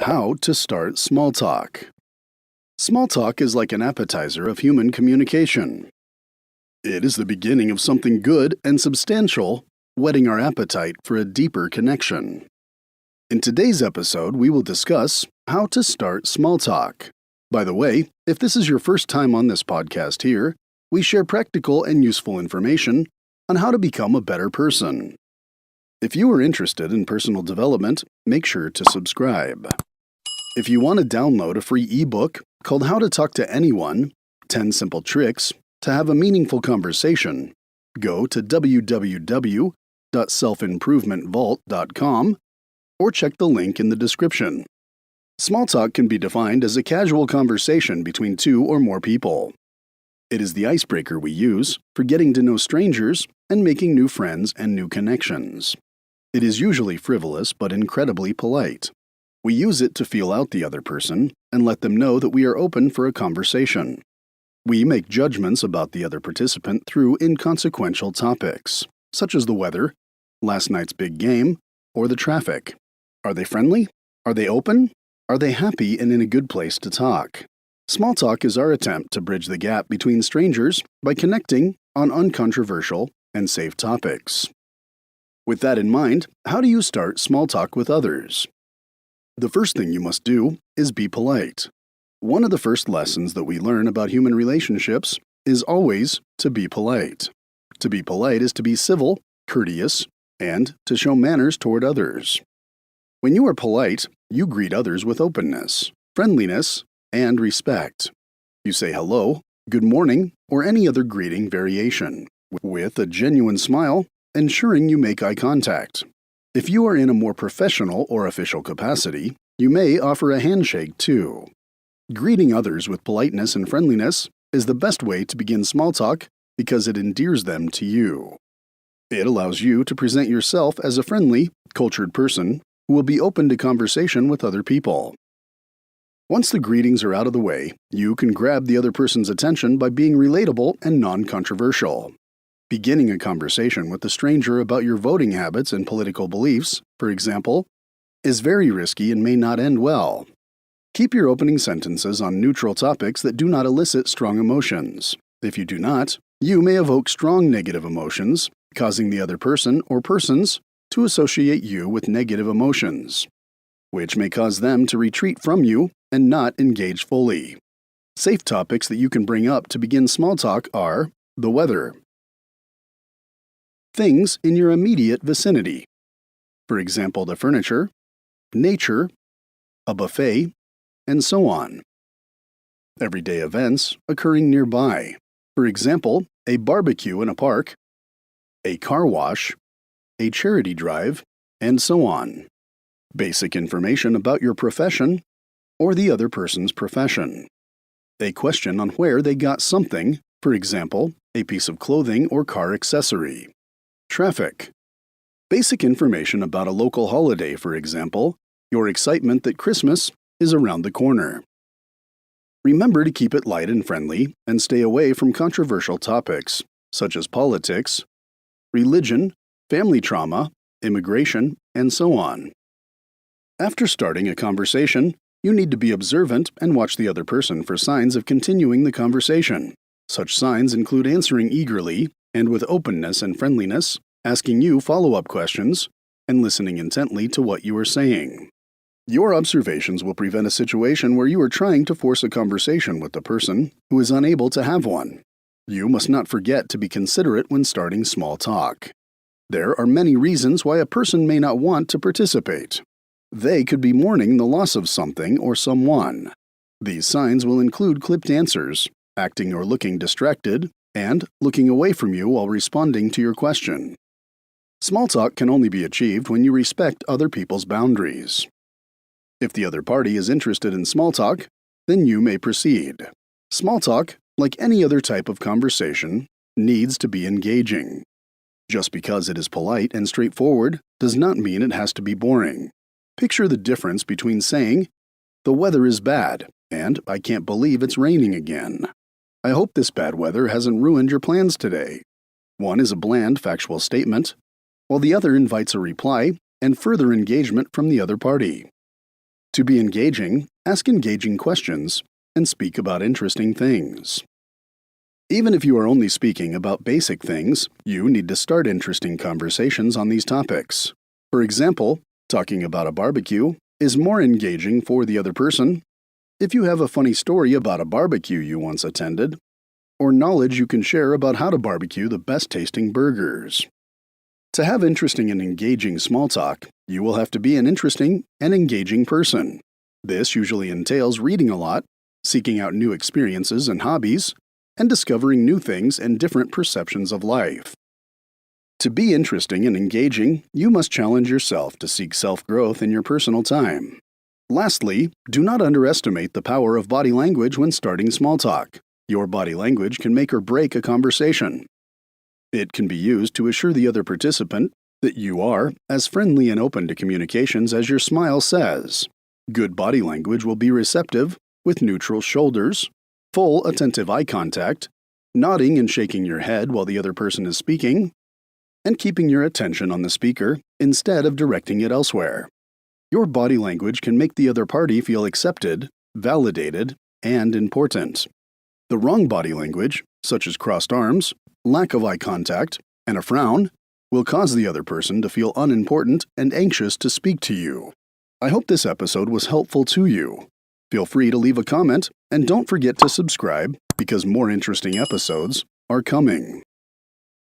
How to start small talk. Small talk is like an appetizer of human communication. It is the beginning of something good and substantial, whetting our appetite for a deeper connection. In today's episode, we will discuss how to start small talk. By the way, if this is your first time on this podcast here, we share practical and useful information on how to become a better person. If you are interested in personal development, make sure to subscribe. If you want to download a free ebook called How to Talk to Anyone, 10 Simple Tricks to Have a Meaningful Conversation, go to www.selfimprovementvault.com or check the link in the description. Small talk can be defined as a casual conversation between two or more people. It is the icebreaker we use for getting to know strangers and making new friends and new connections. It is usually frivolous but incredibly polite. We use it to feel out the other person and let them know that we are open for a conversation. We make judgments about the other participant through inconsequential topics, such as the weather, last night's big game, or the traffic. Are they friendly? Are they open? Are they happy and in a good place to talk? Small talk is our attempt to bridge the gap between strangers by connecting on uncontroversial and safe topics. With that in mind, how do you start small talk with others? The first thing you must do is be polite. One of the first lessons that we learn about human relationships is always to be polite. To be polite is to be civil, courteous, and to show manners toward others. When you are polite, you greet others with openness, friendliness, and respect. You say hello, good morning, or any other greeting variation, with a genuine smile, ensuring you make eye contact. If you are in a more professional or official capacity, you may offer a handshake too. Greeting others with politeness and friendliness is the best way to begin small talk because it endears them to you. It allows you to present yourself as a friendly, cultured person who will be open to conversation with other people. Once the greetings are out of the way, you can grab the other person's attention by being relatable and non-controversial. Beginning a conversation with a stranger about your voting habits and political beliefs, for example, is very risky and may not end well. Keep your opening sentences on neutral topics that do not elicit strong emotions. If you do not, you may evoke strong negative emotions, causing the other person or persons to associate you with negative emotions, which may cause them to retreat from you and not engage fully. Safe topics that you can bring up to begin small talk are the weather, things in your immediate vicinity, for example, the furniture, nature, a buffet, and so on. Everyday events occurring nearby, for example, a barbecue in a park, a car wash, a charity drive, and so on. Basic information about your profession or the other person's profession. A question on where they got something, for example, a piece of clothing or car accessory. Traffic. Basic information about a local holiday, for example, your excitement that Christmas is around the corner. Remember to keep it light and friendly and stay away from controversial topics, such as politics, religion, family trauma, immigration, and so on. After starting a conversation, you need to be observant and watch the other person for signs of continuing the conversation. Such signs include answering eagerly and with openness and friendliness, asking you follow-up questions, and listening intently to what you are saying. Your observations will prevent a situation where you are trying to force a conversation with the person who is unable to have one. You must not forget to be considerate when starting small talk. There are many reasons why a person may not want to participate. They could be mourning the loss of something or someone. These signs will include clipped answers, acting or looking distracted, and looking away from you while responding to your question. Small talk can only be achieved when you respect other people's boundaries. If the other party is interested in small talk, then you may proceed. Small talk, like any other type of conversation, needs to be engaging. Just because it is polite and straightforward does not mean it has to be boring. Picture the difference between saying, "The weather is bad," and "I can't believe it's raining again." I hope this bad weather hasn't ruined your plans today. One is a bland, factual statement, while the other invites a reply and further engagement from the other party. To be engaging, ask engaging questions and speak about interesting things. Even if you are only speaking about basic things, you need to start interesting conversations on these topics. For example, talking about a barbecue is more engaging for the other person if you have a funny story about a barbecue you once attended, or knowledge you can share about how to barbecue the best tasting burgers. To have interesting and engaging small talk, you will have to be an interesting and engaging person. This usually entails reading a lot, seeking out new experiences and hobbies, and discovering new things and different perceptions of life. To be interesting and engaging, you must challenge yourself to seek self-growth in your personal time. Lastly, do not underestimate the power of body language when starting small talk. Your body language can make or break a conversation. It can be used to assure the other participant that you are as friendly and open to communications as your smile says. Good body language will be receptive, with neutral shoulders, full attentive eye contact, nodding and shaking your head while the other person is speaking, and keeping your attention on the speaker instead of directing it elsewhere. Your body language can make the other party feel accepted, validated, and important. The wrong body language, such as crossed arms, lack of eye contact, and a frown, will cause the other person to feel unimportant and anxious to speak to you. I hope this episode was helpful to you. Feel free to leave a comment, and don't forget to subscribe because more interesting episodes are coming.